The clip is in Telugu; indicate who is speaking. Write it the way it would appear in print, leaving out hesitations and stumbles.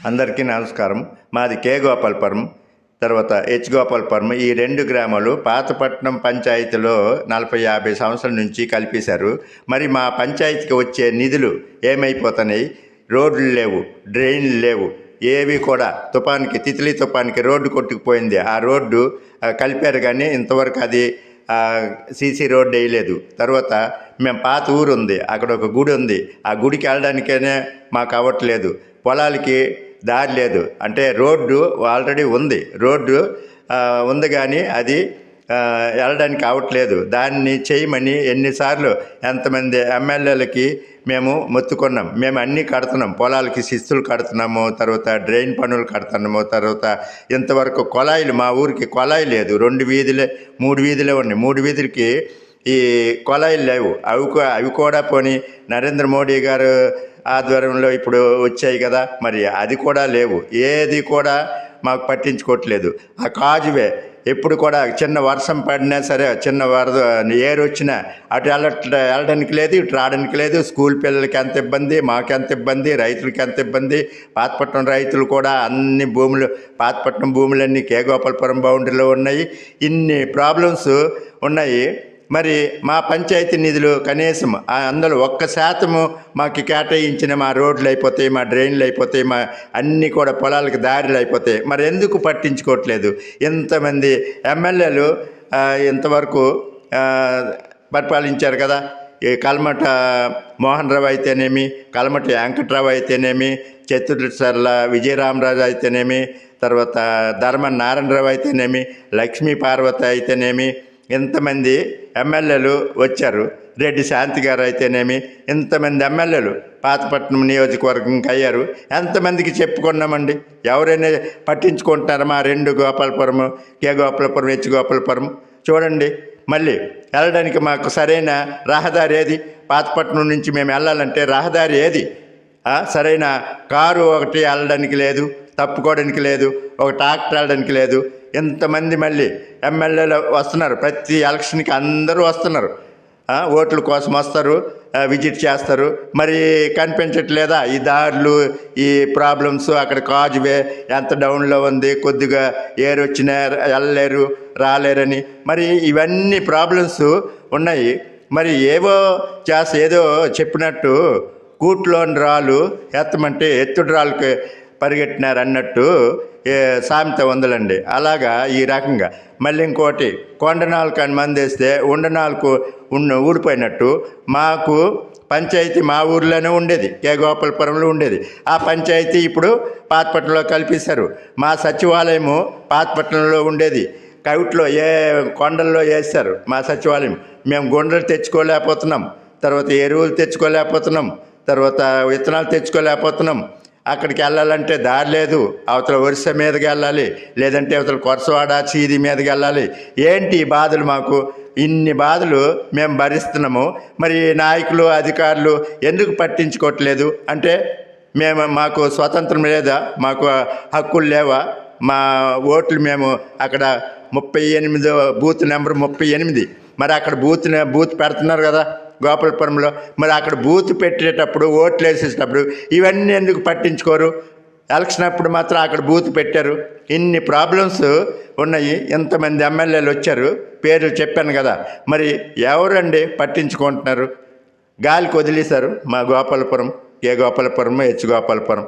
Speaker 1: అందరికీ నమస్కారం. మాది కే గోపాలపురం, తర్వాత హెచ్ గోపాలపురం. ఈ 2 గ్రామాలు పాతపట్నం పంచాయతీలో 40-50 సంవత్సరాల నుంచి కల్పేశారు. మరి మా పంచాయతీకి వచ్చే నిధులు ఏమైపోతున్నాయి? రోడ్లు లేవు, డ్రైన్లు లేవు, ఏవి కూడా. తిత్లీ తుఫానికి రోడ్డు కొట్టుకుపోయింది. ఆ రోడ్డు కలిపారు కానీ ఇంతవరకు అది సీసీ రోడ్డు వేయలేదు. తర్వాత మేము పాత ఊరు ఉంది, అక్కడ ఒక గుడి ఉంది. ఆ గుడికి వెళ్ళడానికైనా మాకు అవ్వట్లేదు. పొలాలకి దారి లేదు. అంటే రోడ్డు ఆల్రెడీ ఉంది, రోడ్డు ఉంది కానీ అది వెళ్ళడానికి అవ్వట్లేదు. దాన్ని చేయమని ఎన్నిసార్లు ఎంతమంది ఎమ్మెల్యేలకి మేము మొత్తుకున్నాం. మేము అన్నీ కడుతున్నాం, పొలాలకి శిస్తులు కడుతున్నాము, తర్వాత డ్రైన్ పనులు కడుతున్నాము. తర్వాత ఇంతవరకు కొలాయిలు, మా ఊరికి కొలాయి లేదు. 2 వీధులే 3 వీధులే ఉన్నాయి. 3 వీధులకి ఈ కొలాయిలు లేవు. అవి కూడా పోని నరేంద్ర మోడీ గారు ఆధ్వర్యంలో ఇప్పుడు వచ్చాయి కదా, మరి అది కూడా లేవు. ఏది కూడా మాకు పట్టించుకోవట్లేదు. ఆ కాజువే ఎప్పుడు కూడా చిన్న వర్షం పడినా సరే, చిన్న వరద ఏరు వచ్చినా అటు వెళ్ళడానికి లేదు, ఇటు రావడానికి లేదు. స్కూల్ పిల్లలకి ఎంత ఇబ్బంది, మాకు ఎంత ఇబ్బంది, రైతులకి ఎంత ఇబ్బంది. పాతపట్నం రైతులు కూడా అన్ని భూములు, పాతపట్నం భూములన్నీ కే గోపాలపురం బౌండరీలో ఉన్నాయి. ఇన్ని ప్రాబ్లమ్స్ ఉన్నాయి. మరి మా పంచాయతీ నిధులు కనీసం అందులో 1% మాకు కేటాయించిన మా రోడ్లు అయిపోతాయి, మా డ్రైన్లు అయిపోతాయి, మా అన్నీ కూడా పొలాలకు దారులు అయిపోతాయి. మరి ఎందుకు పట్టించుకోవట్లేదు? ఇంతమంది ఎమ్మెల్యేలు ఇంతవరకు పరిపాలించారు కదా. ఈ కల్మట మోహన్ రావు అయితేనేమి, కల్మట వెంకట్రావు అయితేనేమి, చతుర్సర్ల విజయరామరాజు అయితేనేమి, తర్వాత ధర్మ నారాయణరావు అయితేనేమి, లక్ష్మీ పార్వతి అయితేనేమి, ఇంతమంది ఎమ్మెల్యేలు వచ్చారు. రెడ్డి శాంతి గారు అయితేనేమి, ఇంతమంది ఎమ్మెల్యేలు పాతపట్నం నియోజకవర్గంకి అయ్యారు. ఎంతమందికి చెప్పుకున్నామండి? ఎవరైనా పట్టించుకుంటున్నారా? మా 2 గోపాలపురం, కే గోపాలపురం, హెచ్ గోపాలపురం చూడండి. మళ్ళీ వెళ్ళడానికి మాకు సరైన రహదారి ఏది? పాతపట్నం నుంచి మేము వెళ్ళాలంటే రహదారి ఏది? సరైన కారు ఒకటి వెళ్ళడానికి లేదు, తప్పుకోవడానికి లేదు, ఒక ట్రాక్టర్ వెళ్ళడానికి లేదు. ఇంతమంది మళ్ళీ ఎమ్మెల్యేలు వస్తున్నారు. ప్రతి ఎలక్షన్కి అందరూ వస్తున్నారు, ఓట్ల కోసం వస్తారు, విజిట్ చేస్తారు. మరి కనిపించట్లేదా ఈ దారులు, ఈ ప్రాబ్లమ్స్? అక్కడ కాజువే ఎంత డౌన్లో ఉంది, కొద్దిగా ఏరు వచ్చినా వెళ్ళలేరు, రాలేరని. మరి ఇవన్నీ ప్రాబ్లమ్స్ ఉన్నాయి. మరి ఏదో చెప్పినట్టు కూట్లోని రాళ్ళు ఎత్తమంటే ఎత్తుడు రాళ్ళకి పరిగెట్టినారు అన్నట్టు సామెత ఉందండి. అలాగా ఈ రకంగా మళ్ళీ ఇంకోటి, కొండనాలకు అని మందేస్తే ఉండనాలకు ఊడిపోయినట్టు మాకు పంచాయతీ మా ఊర్లోనే ఉండేది, కే గోపాలపురంలో ఉండేది. ఆ పంచాయతీ ఇప్పుడు పాతపట్నంలో కల్పిస్తారు. మా సచివాలయము పాతపట్నంలో ఉండేది, కవిట్లో కొండల్లో వేస్తారు మా సచివాలయం. మేము గుండెలు తెచ్చుకోలేకపోతున్నాం, తర్వాత ఎరువులు తెచ్చుకోలేకపోతున్నాం, తర్వాత విత్తనాలు తెచ్చుకోలేకపోతున్నాం. అక్కడికి వెళ్ళాలంటే దారి లేదు. అవతల ఒరిస్సా మీదకి వెళ్ళాలి, లేదంటే అవతల కొరసవాడ చీది మీదకి వెళ్ళాలి. ఏంటి ఈ బాధలు? మాకు ఇన్ని బాధలు మేము భరిస్తున్నాము. మరి నాయకులు, అధికారులు ఎందుకు పట్టించుకోవట్లేదు? అంటే మాకు స్వతంత్రం లేదా? మాకు హక్కులు లేవా? మా ఓట్లు మేము అక్కడ 38 బూత్ నెంబర్ 38, మరి అక్కడ బూత్ పెడుతున్నారు కదా గోపాలపురంలో. మరి అక్కడ బూత్ పెట్టేటప్పుడు, ఓట్లు వేసేటప్పుడు ఇవన్నీ ఎందుకు పట్టించుకోరు? ఎలక్షన్ అప్పుడు మాత్రం అక్కడ బూత్ పెట్టారు. ఇన్ని ప్రాబ్లమ్స్ ఉన్నాయి. ఇంతమంది ఎమ్మెల్యేలు వచ్చారు, పేర్లు చెప్పాను కదా. మరి ఎవరండి పట్టించుకుంటున్నారు? గాలికి వదిలేశారు మా గోపాలపురం, కే గోపాలపురం, హెచ్ గోపాలపురం.